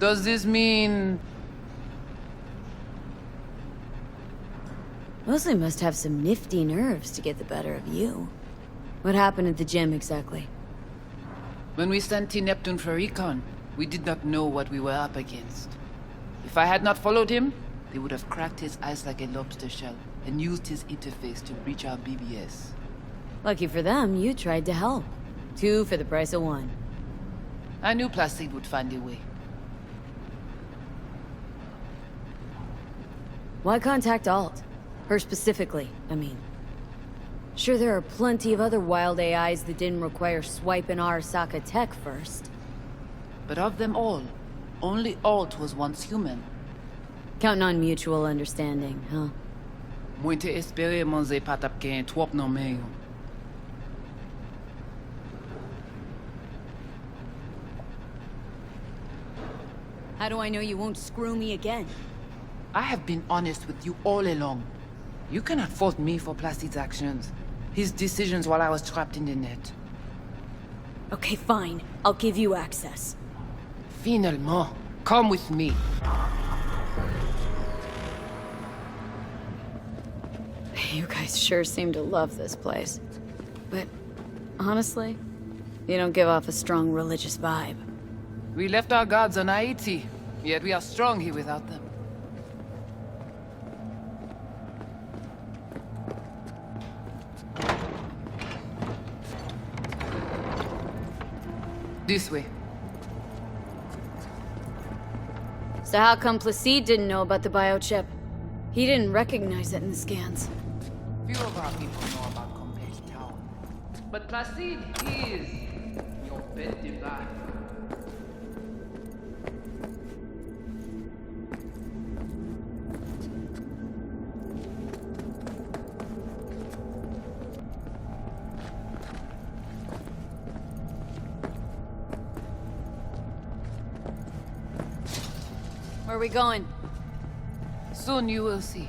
Does this mean... Mosley must have some nifty nerves to get the better of you. What happened at the gym exactly? When we sent T Neptune for recon, we did not know what we were up against. If I had not followed him, they would have cracked his eyes like a lobster shell and used his interface to breach our BBS. Lucky for them, you tried to help. 2 for the price of 1. I knew Placide would find a way. Why contact Alt? Her specifically, I mean. Sure, there are plenty of other wild AIs that didn't require swiping Arasaka tech first. But of them all, only Alt was once human. Counting on mutual understanding, huh? Mwen te espere manze patap gen twop nan men yo. How do I know you won't screw me again? I have been honest with you all along. You cannot fault me for Placide's actions. His decisions while I was trapped in the net. Okay, fine. I'll give you access. Finalement, come with me. You guys sure seem to love this place. But, honestly, you don't give off a strong religious vibe. We left our gods on Haiti, yet we are strong here without them. This way. So how come Placide didn't know about the biochip? He didn't recognize it in the scans. Few of our people know about Complex Tower. But Placide is your pet divine. Where are we going? Soon you will see.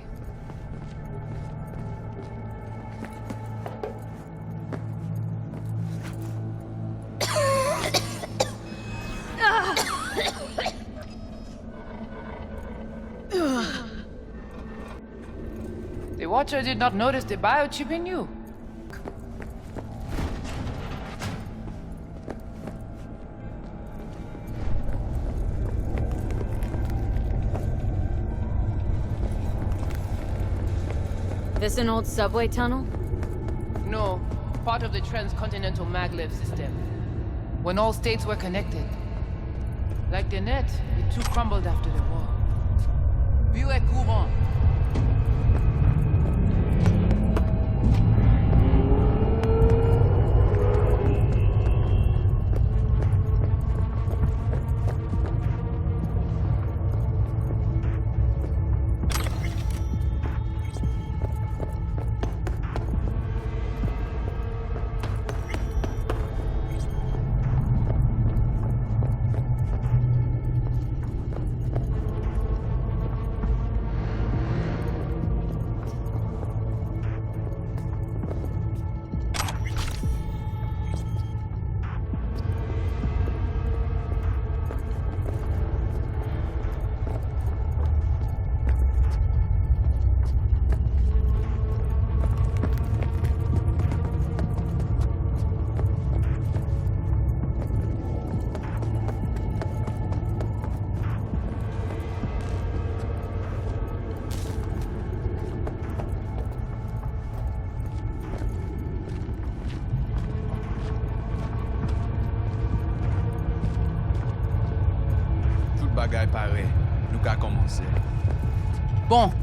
The Watcher did not notice the biochip in you. This an old subway tunnel? No, part of the transcontinental maglev system. When all states were connected. Like the net, it too crumbled after the war. Vieux et courant. Bagay pare, nou ka komanse. Bon.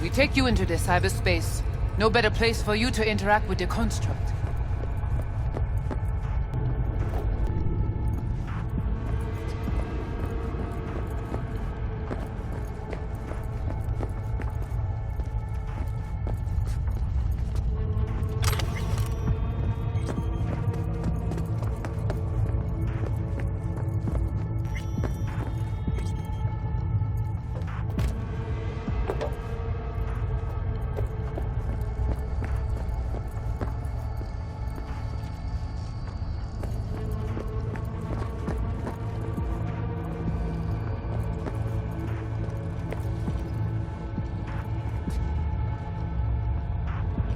We take you into the cyberspace. No better place for you to interact with the construct.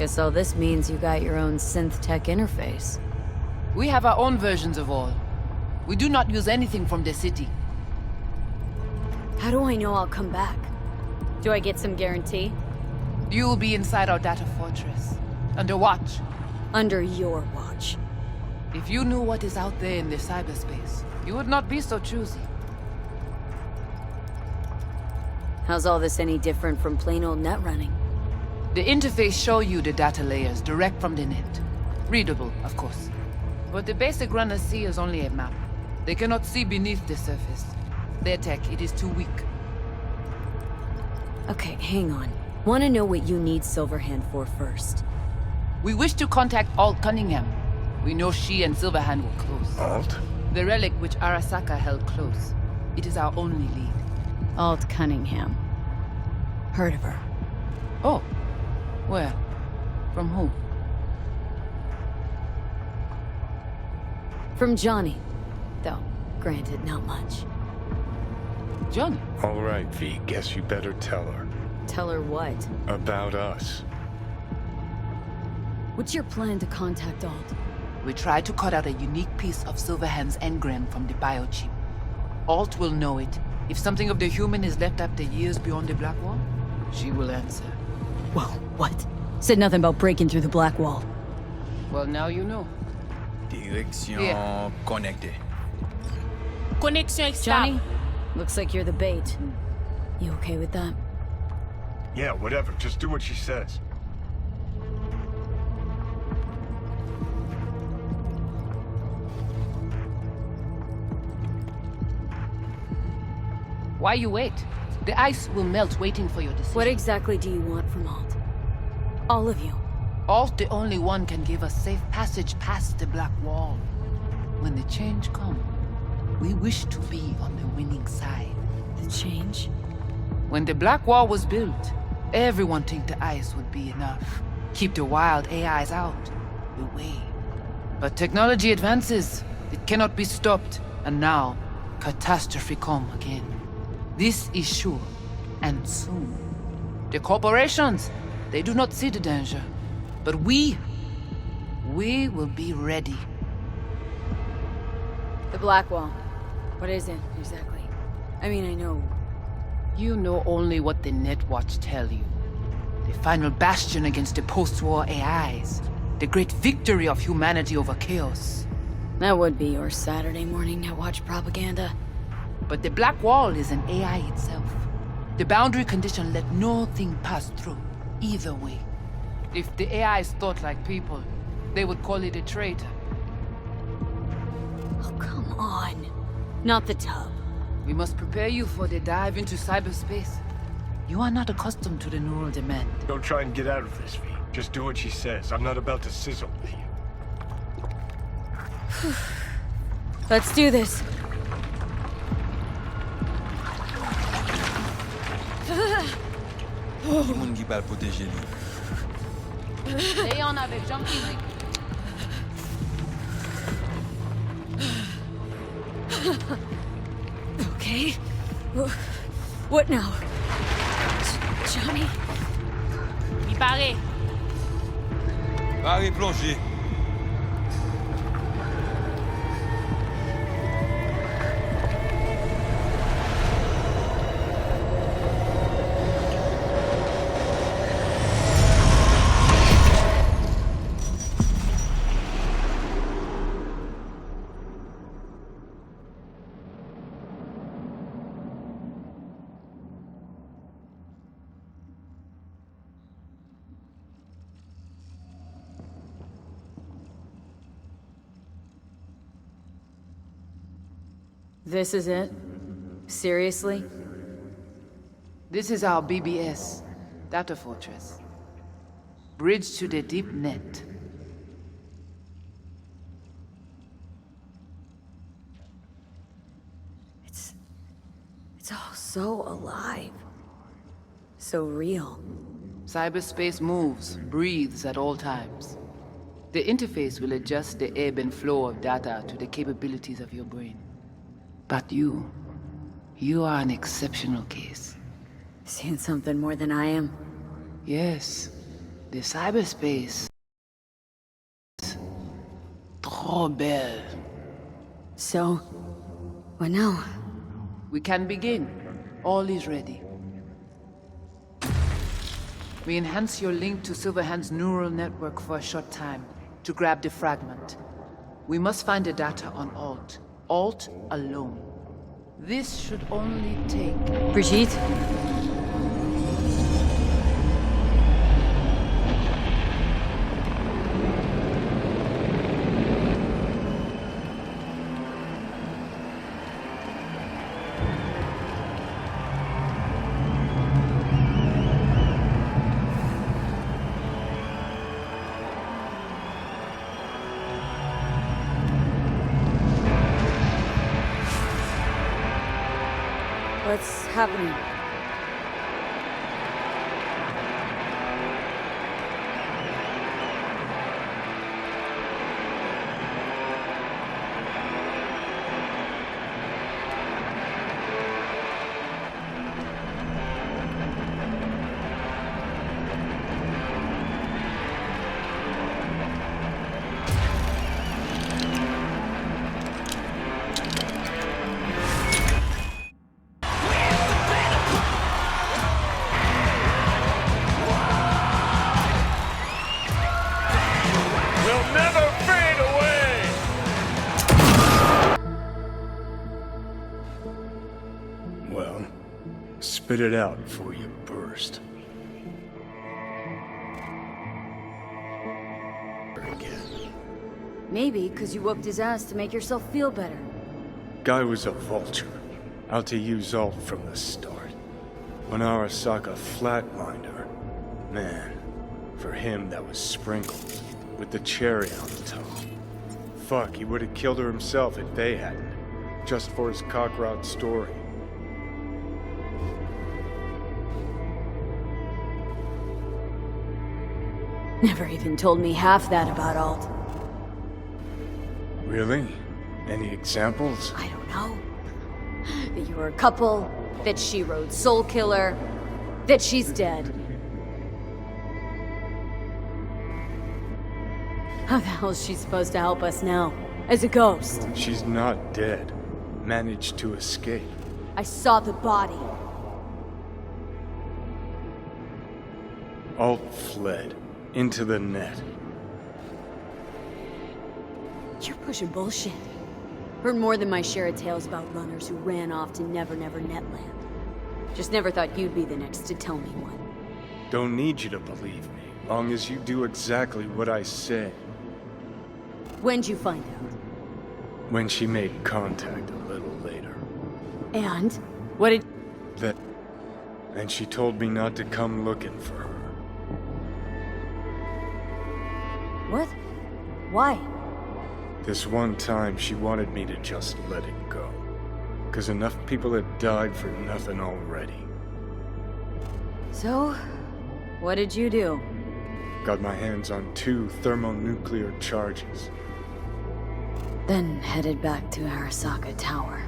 Guess all this means you got your own synth tech interface. We have our own versions of all. We do not use anything from the city. How do I know I'll come back? Do I get some guarantee? You will be inside our data fortress, under watch. Under your watch. If you knew what is out there in the cyberspace, you would not be so choosy. How's all this any different from plain old net running? The interface shows you the data layers direct from the net. Readable, of course. But the basic runners see is only a map. They cannot see beneath the surface. Their tech, it is too weak. Okay, hang on. Want to know what you need Silverhand for first. We wish to contact Alt Cunningham. We know she and Silverhand were close. Alt? The relic which Arasaka held close. It is our only lead. Alt Cunningham. Heard of her. Oh. Where? From who? From Johnny. Though, granted, not much. Johnny? All right, V, guess you better tell her. Tell her what? About us. What's your plan to contact Alt? We tried to cut out a unique piece of Silverhand's engram from the biochip. Alt will know it. If something of the human is left after years beyond the Blackwall, she will answer. Whoa, what? Said nothing about breaking through the Blackwall. Well, now you know. Direction Yeah. connectée. Connexion Johnny? stable. Looks like you're the bait. You okay with that? Yeah, whatever. Just do what she says. Why you wait? The ice will melt waiting for your decision. What exactly do you want from Alt? All of you. Alt, the only one, can give us safe passage past the Black Wall. When the change comes, we wish to be on the winning side. The change? When the Black Wall was built, everyone think the ice would be enough. Keep the wild AIs out, away. But technology advances. It cannot be stopped. And now, catastrophe come again. This is sure, and soon. The corporations, they do not see the danger. But we will be ready. The Blackwall. What is it, exactly? I mean, I know. You know only what the Netwatch tell you. The final bastion against the post-war AIs. The great victory of humanity over chaos. That would be your Saturday morning Netwatch propaganda. But the Black Wall is an AI itself. The boundary condition let nothing pass through, either way. If the AIs thought like people, they would call it a traitor. Oh, come on. Not the tub. We must prepare you for the dive into cyberspace. You are not accustomed to the neural demand. Don't try and get out of this, V. Just do what she says. I'm not about to sizzle with you. Let's do this. Ki moun ki pal protéger li. Léon avec Jean-Pierre. Okay. What now? Johnny? Mi pare. Pare plonger. This is it? Seriously? This is our BBS, data fortress. Bridge to the deep net. It's all so alive. So real. Cyberspace moves, breathes at all times. The interface will adjust the ebb and flow of data to the capabilities of your brain. But you are an exceptional case. Seeing something more than I am. Yes. The cyberspace. Trop belle. So, what now? We can begin. All is ready. We enhance your link to Silverhand's neural network for a short time to grab the fragment. We must find the data on Alt. Alt alone. This should only take... Brigitte? What's happening? Well, spit it out before you burst. Again. Maybe because you whooped his ass to make yourself feel better. Guy was a vulture, out to use Alt from the start. When Arasaka flatlined her, man, for him that was sprinkled, with the cherry on the top. Fuck, he would have killed her himself if they hadn't, just for his cockroach story. Never even told me half that about Alt. Really? Any examples? I don't know. That you were a couple, that she rode Soul Killer, that she's dead. How the hell is she supposed to help us now? As a ghost? She's not dead. Managed to escape. I saw the body. Alt fled. Into the net. You're pushing bullshit. Heard more than my share of tales about runners who ran off to Never Never Netland. Just never thought you'd be the next to tell me one. Don't need you to believe me, long as you do exactly what I say. When'd you find out? When she made contact a little later. And? What did... And she told me not to come looking for her. What? Why? This one time she wanted me to just let it go. 'Cause enough people had died for nothing already. So, what did you do? Got my hands on 2 thermonuclear charges. Then headed back to Arasaka Tower.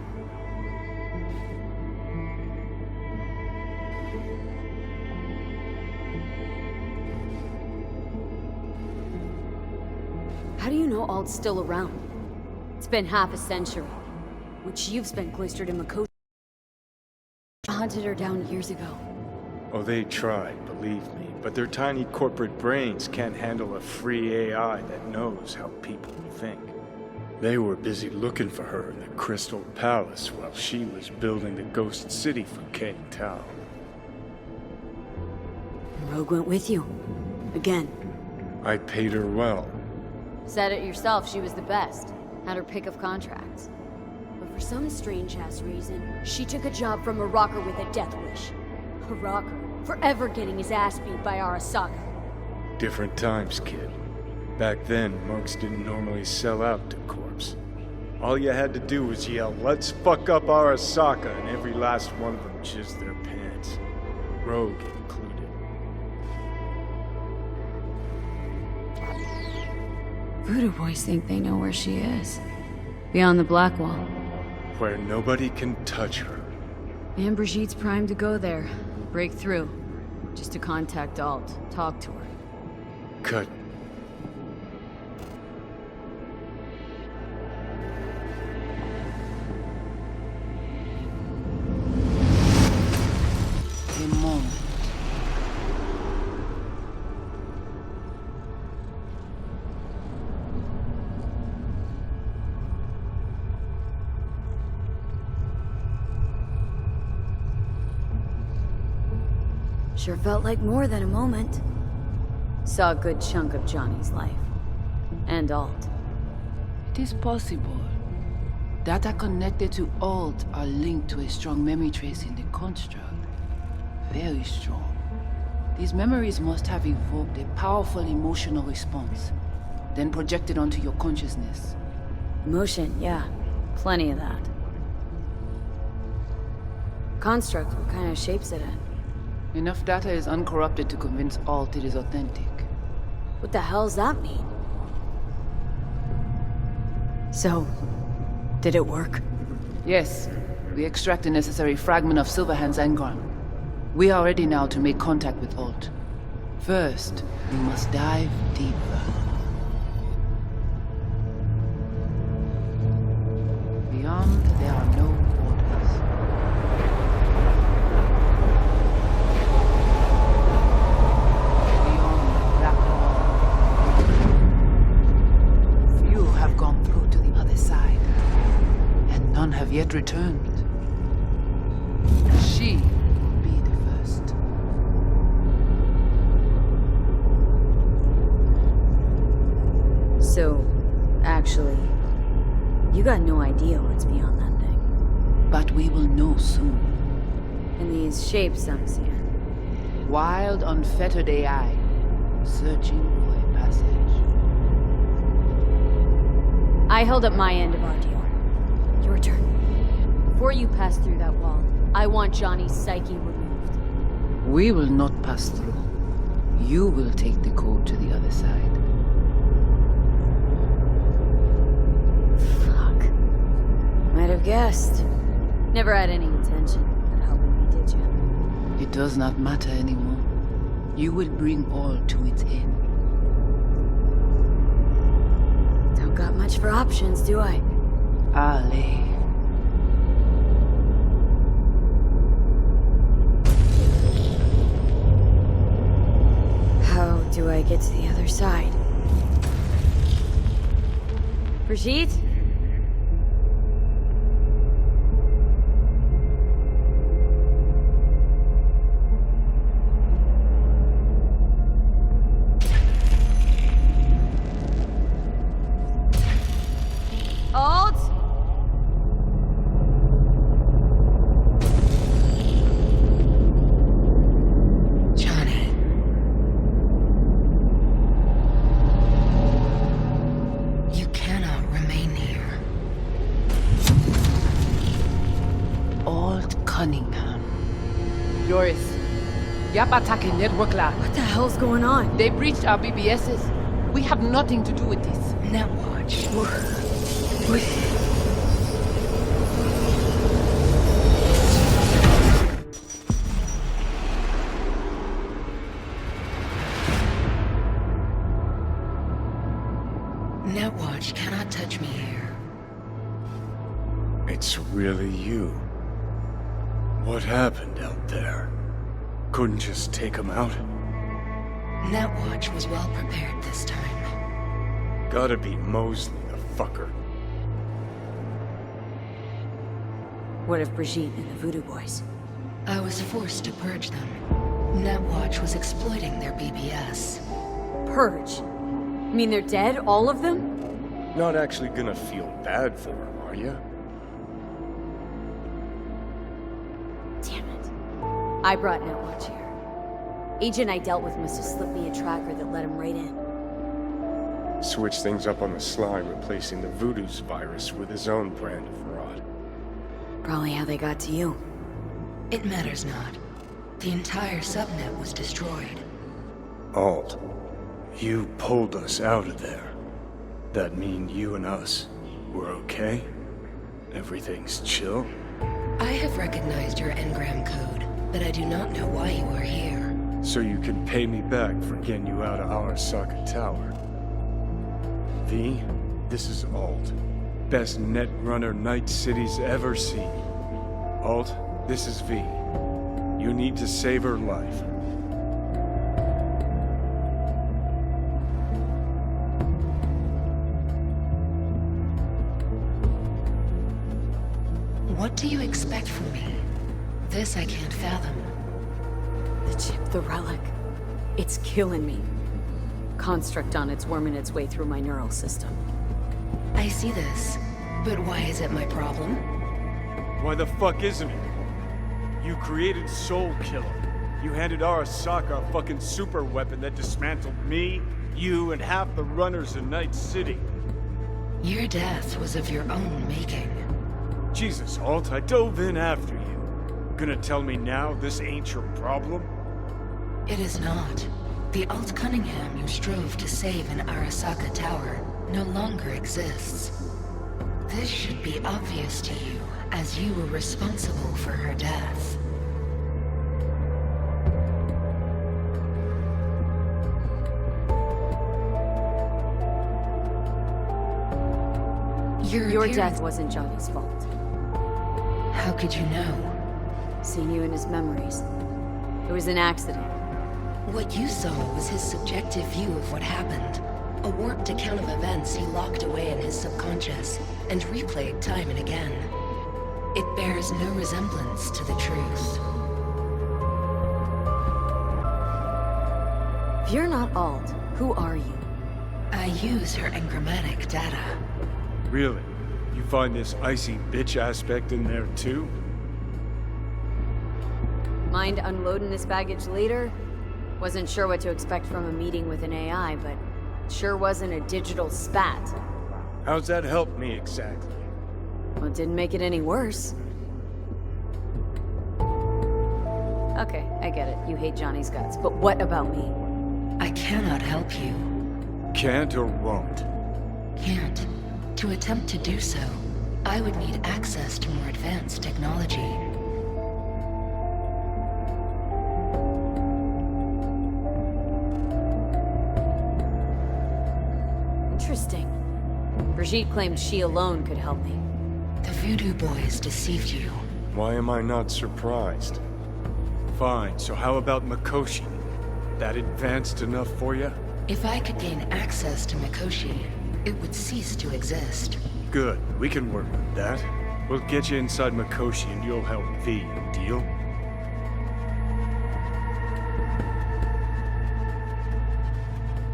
How do you know Alt's still around? It's been half a century, which you've spent cloistered in Makoto. Hunted her down years ago. Oh, they tried, believe me, but their tiny corporate brains can't handle a free AI that knows how people think. They were busy looking for her in the Crystal Palace while she was building the Ghost City for King Tao. Rogue went with you. Again. I paid her well. Said it yourself, she was the best. Had her pick of contracts. But for some strange-ass reason, she took a job from a rocker with a death wish. A rocker, forever getting his ass beat by Arasaka. Different times, kid. Back then, monks didn't normally sell out to corpse. All you had to do was yell, "Let's fuck up Arasaka," and every last one of them jizzed their pants. Rogue included. Voodoo boys think they know where she is. Beyond the Blackwall. Where nobody can touch her. And Brigitte's primed to go there. Break through. Just to contact Alt. Talk to her. Cut. A moment. Sure felt like more than a moment. Saw a good chunk of Johnny's life. And Alt. It is possible. Data connected to Alt are linked to a strong memory trace in the construct. Very strong. These memories must have evoked a powerful emotional response, then projected onto your consciousness. Emotion, yeah. Plenty of that. Construct, what kind of shape's it in? Enough data is uncorrupted to convince Alt it is authentic. What the hell's that mean? So, did it work? Yes, we extract the necessary fragment of Silverhand's engram. We are ready now to make contact with Alt. First, we must dive deeper. Beyond, there are no borders. Beyond Blackwall. Few have gone through to the other side, and none have yet returned. She will be the first. So, actually, you got no idea what's beyond that thing. But we will know soon. And these shapes I'm seeing. Wild, unfettered AI, searching for a passage. I held up my end of our deal. Your turn. Before you pass through that wall, I want Johnny's psyche removed. We will not pass through. You will take the code to the other side. Fuck. Might have guessed. Never had any intention of helping me, did you? It does not matter anymore. You will bring all to its end. Don't got much for options, do I? Ale. How do I get to the other side? Brigitte? Alt? Johnny. You cannot remain here. Alt Cunningham. Joris, Yap attacking network lab. What the hell's going on? They breached our BBSs. We have nothing to do with this. Netwatch. Netwatch cannot touch me here. It's really you. What happened out there? Couldn't just take him out? Netwatch was well prepared this time. Gotta be Mosley, the fucker. What of Brigitte and the Voodoo Boys? I was forced to purge them. Netwatch was exploiting their BBS. Purge? You mean they're dead, all of them? Not actually gonna feel bad for him, are you? Damn it. I brought Netwatch here. Agent I dealt with must have slipped me a tracker that let him right in. Switch things up on the sly, replacing the Voodoo's virus with his own brand of fraud. Probably how they got to you. It matters not. The entire subnet was destroyed. Alt, you pulled us out of there. That mean you and us were okay? Everything's chill? I have recognized your engram code, but I do not know why you are here. So you can pay me back for getting you out of Arasaka Tower. V, this is Alt. Best netrunner Night City's ever seen. Alt, this is V. You need to save her life. What do you expect from me? This I can't fathom. The chip, the relic. It's killing me. Construct on its worming its way through my neural system. I see this, but why is it my problem? Why the fuck isn't it? You created Soul Killer. You handed Arasaka a fucking super weapon that dismantled me, you, and half the runners in Night City. Your death was of your own making. Jesus, Alt, I dove in after you. Gonna tell me now this ain't your problem? It is not. The Alt Cunningham you strove to save in Arasaka Tower no longer exists. This should be obvious to you, as you were responsible for her death. Your death wasn't Johnny's fault. How could you know? Seen you in his memories. It was an accident. What you saw was his subjective view of what happened. A warped account of events he locked away in his subconscious and replayed time and again. It bears no resemblance to the truth. If you're not Alt, who are you? I use her engrammatic data. Really? You find this icy bitch aspect in there too? Mind unloading this baggage later? Wasn't sure what to expect from a meeting with an AI, but it sure wasn't a digital spat. How's that help me exactly? Well, it didn't make it any worse. Okay, I get it. You hate Johnny's guts, but what about me? I cannot help you. Can't or won't? Can't. To attempt to do so, I would need access to more advanced technology. Interesting. Brigitte claimed she alone could help me. The Voodoo Boys deceived you. Why am I not surprised? Fine, so how about Mikoshi? That advanced enough for you? If I could gain access to Mikoshi, it would cease to exist. Good, we can work with that. We'll get you inside Mikoshi and you'll help V, deal?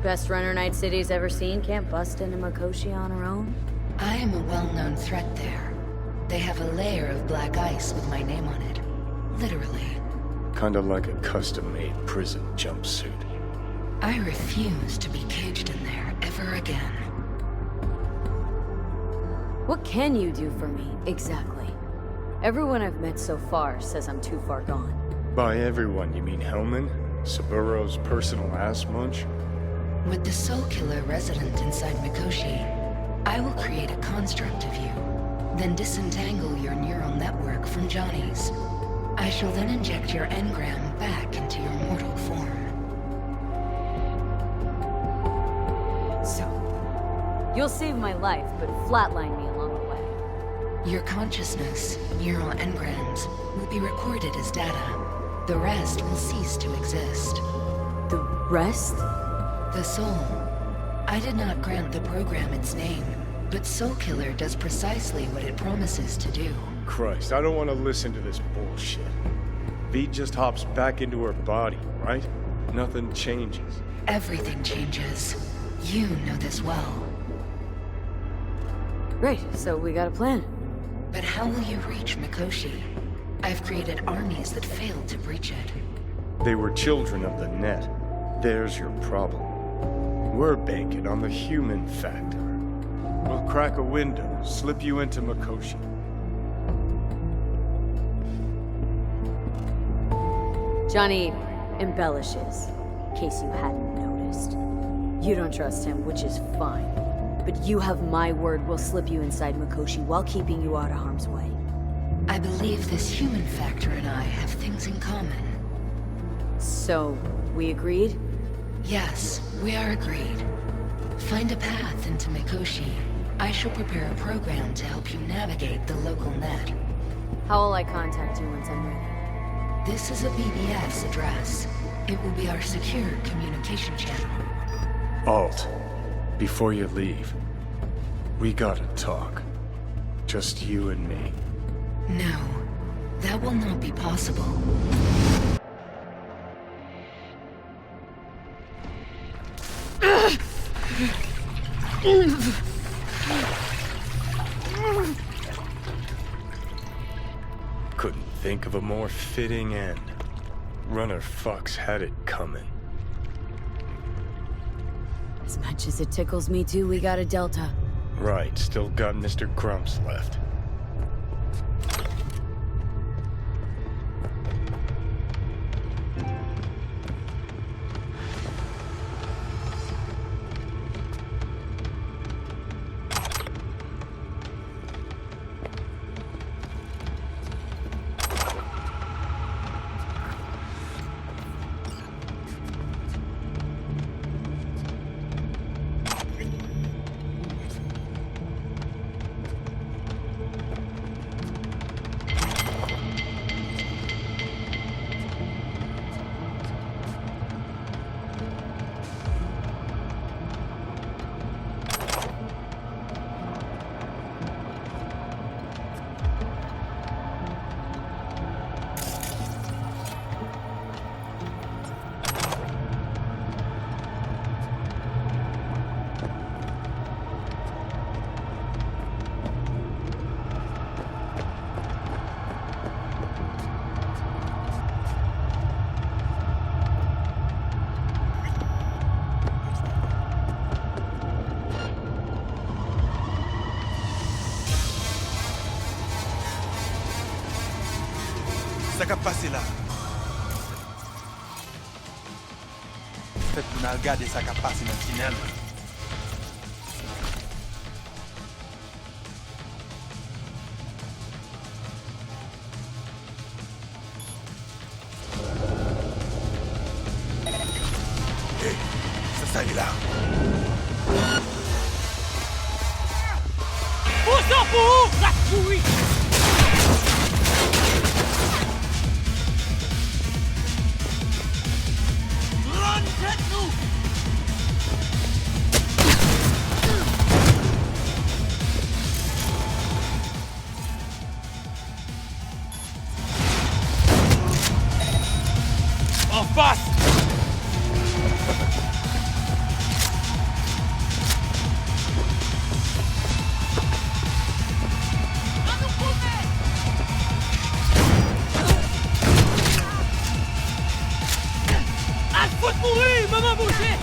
Best runner Night City's ever seen can't bust into Mikoshi on her own? I am a well-known threat there. They have a layer of black ice with my name on it. Literally. Kinda like a custom-made prison jumpsuit. I refuse to be caged in there ever again. What can you do for me, exactly? Everyone I've met so far says I'm too far gone. By everyone, you mean Hellman? Saburo's personal ass munch? With the Soul Killer resident inside Mikoshi, I will create a construct of you, then disentangle your neural network from Johnny's. I shall then inject your engram back into your mortal form. So, you'll save my life, but flatline me along the way. Your consciousness, neural engrams, will be recorded as data. The rest will cease to exist. The rest? The soul. I did not grant the program its name, but Soul Killer does precisely what it promises to do. Christ, I don't want to listen to this bullshit. V just hops back into her body, right? Nothing changes. Everything changes. You know this well. Great, so we got a plan. But how will you reach Mikoshi? I've created armies that failed to breach it. They were children of the net. There's your problem. We're banking on the human factor. We'll crack a window, slip you into Mikoshi. Johnny embellishes, in case you hadn't noticed. You don't trust him, which is fine. But you have my word we'll slip you inside Mikoshi while keeping you out of harm's way. I believe this human factor and I have things in common. So, we agreed? Yes, we are agreed. Find a path into Mikoshi. I shall prepare a program to help you navigate the local net. How will I contact you once I'm ready? This is a BBS address. It will be our secure communication channel. Alt, before you leave, we gotta talk. Just you and me. No, that will not be possible. Couldn't think of a more fitting end. Runner fucks had it coming. As much as it tickles me too, we got a Delta. Right, still got Mr. Grumps left. Ça qu'a passé là. Faites-nous regarder ça qu'a passé dans le tunnel. Hé, ça y est là. Pousse-en pour la couille! En face! Faut te mourir, maman bouger!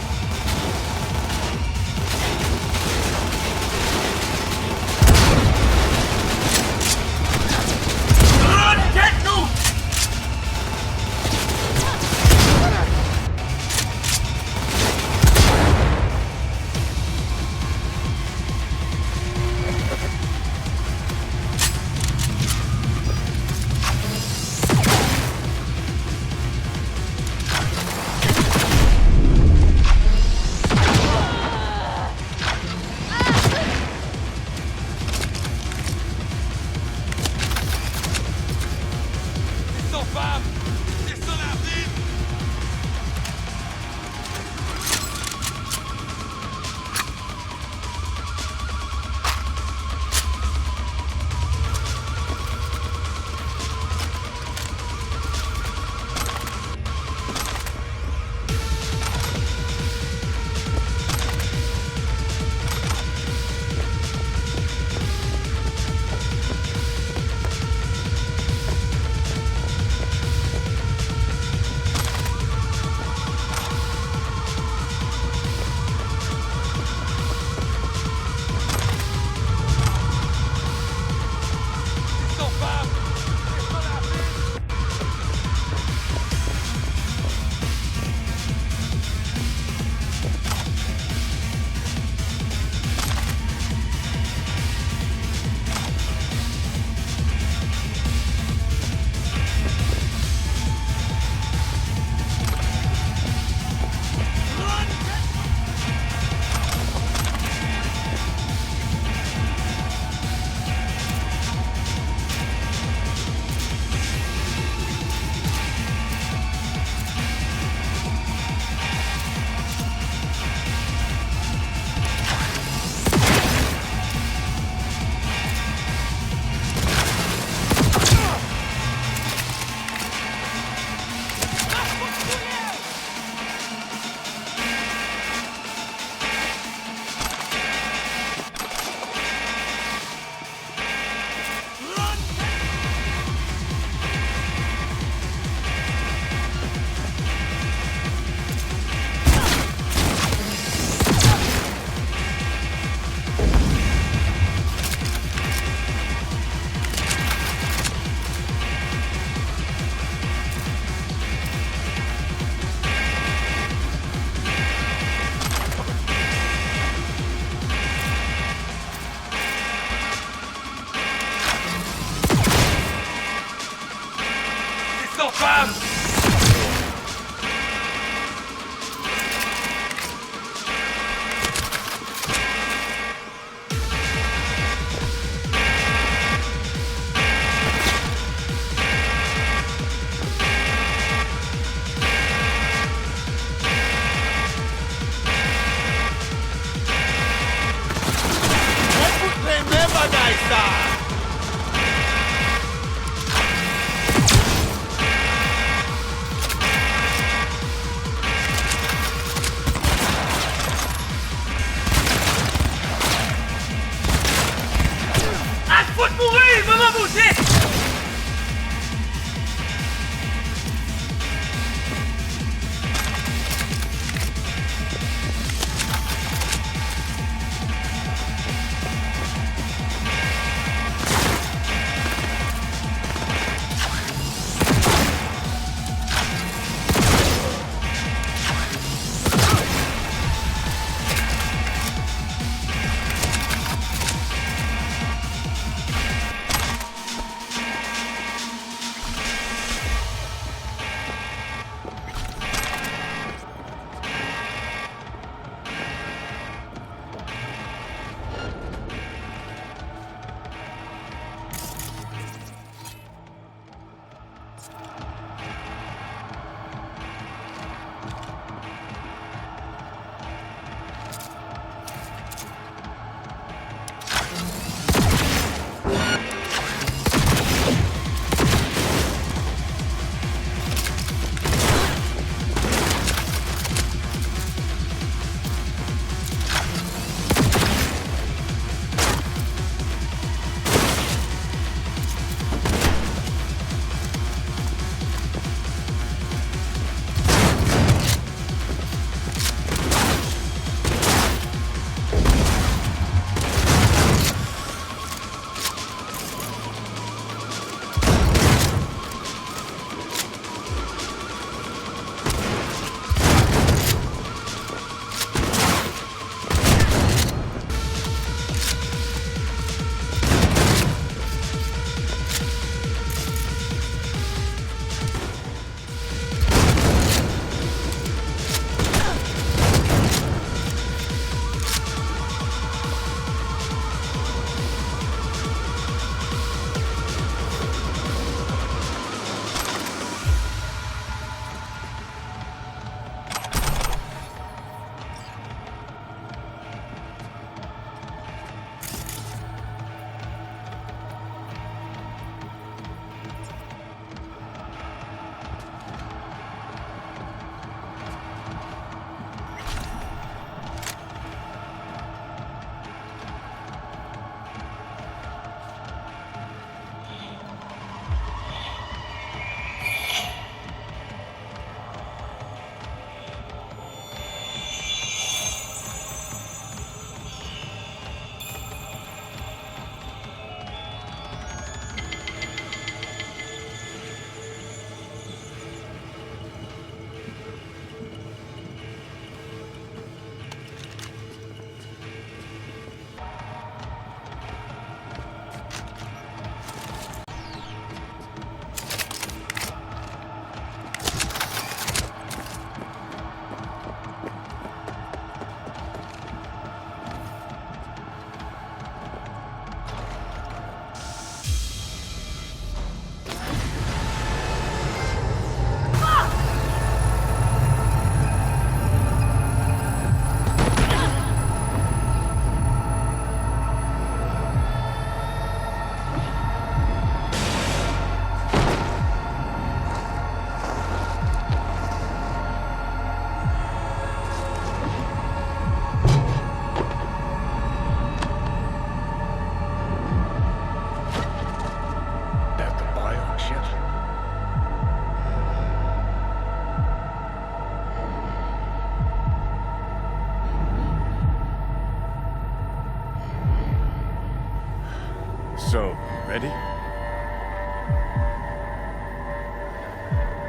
So, ready?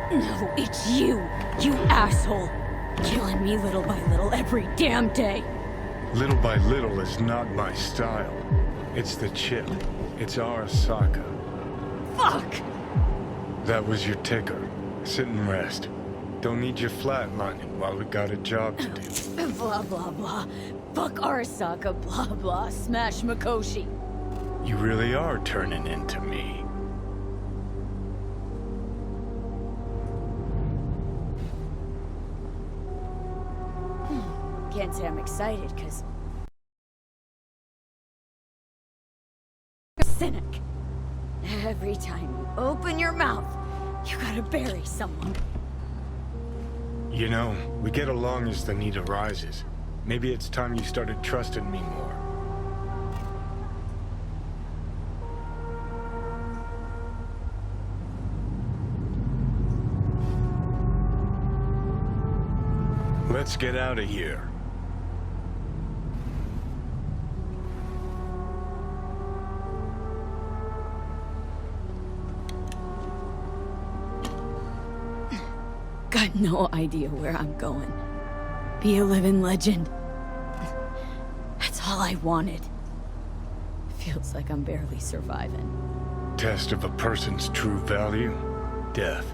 No, it's you! You asshole! Killing me little by little every damn day! Little by little is not my style. It's the chip. It's Arasaka. Fuck! That was your ticker. Sit and rest. Don't need you flatlining while we got a job to do. Blah blah blah. Fuck Arasaka, blah blah. Smash Mikoshi. You really are turning into me. Can't say I'm excited, cause... cynic. Every time you open your mouth, you gotta bury someone. You know, we get along as the need arises. Maybe it's time you started trusting me more. Let's get out of here. Got no idea where I'm going. Be a living legend. That's all I wanted. Feels like I'm barely surviving. Test of a person's true value? Death.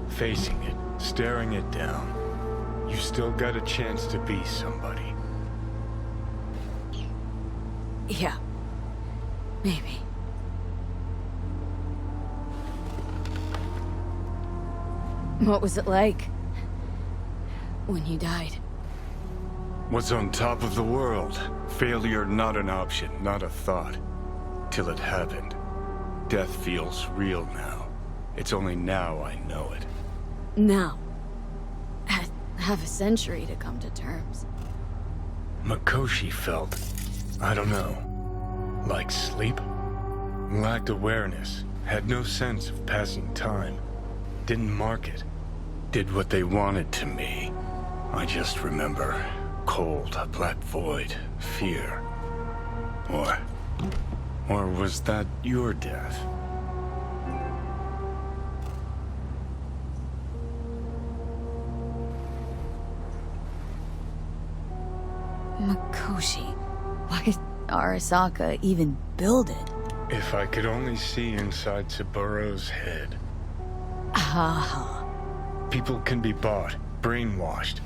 Facing it, staring it down. You still got a chance to be somebody. Yeah. Maybe. What was it like when you died? Was on top of the world. Failure not an option, not a thought. Till it happened. Death feels real now. It's only now I know it. Now. Had half a century to come to terms. Mikoshi felt, I don't know, like sleep? Lacked awareness, had no sense of passing time. Didn't mark it. Did what they wanted to me. I just remember cold, a black void, fear. Or was that your death? Mikoshi. Why did Arasaka even build it? If I could only see inside Saburo's head. Ah. People can be bought, brainwashed,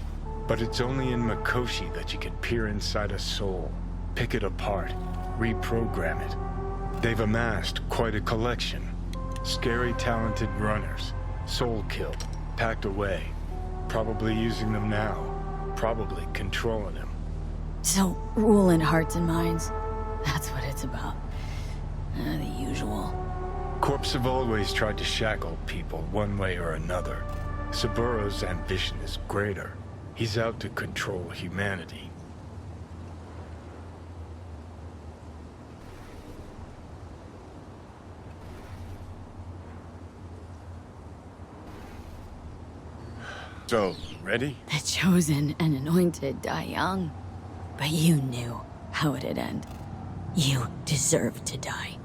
but it's only in Mikoshi that you can peer inside a soul, pick it apart, reprogram it. They've amassed quite a collection. Scary, talented runners, soul-killed, packed away, probably using them now, probably controlling them. So, ruling hearts and minds, that's what it's about. The usual. Corps have always tried to shackle people one way or another. Saburo's ambition is greater. He's out to control humanity. So, ready? The chosen and anointed die young. But you knew how it'd end. You deserved to die.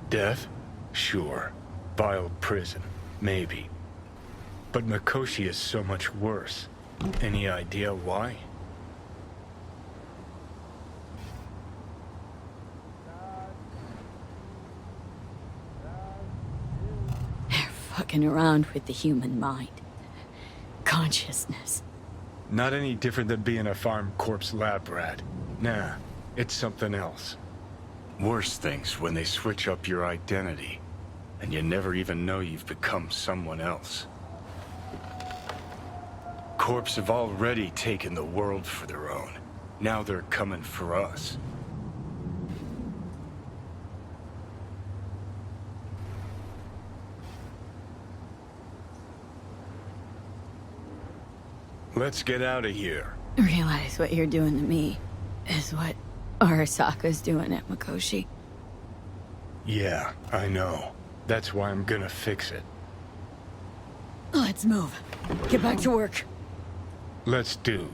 Death? Sure. Vile prison. Maybe. But Mikoshi is so much worse. Any idea why? They're fucking around with the human mind. Consciousness. Not any different than being a farm corpse lab rat. Nah, it's something else. Worse things when they switch up your identity, and you never even know you've become someone else. Corps have already taken the world for their own. Now they're coming for us. Let's get out of here. Realize what you're doing to me is what Arasaka's doing at Mikoshi. Yeah, I know. That's why I'm gonna fix it. Let's move. Get back to work. Let's do.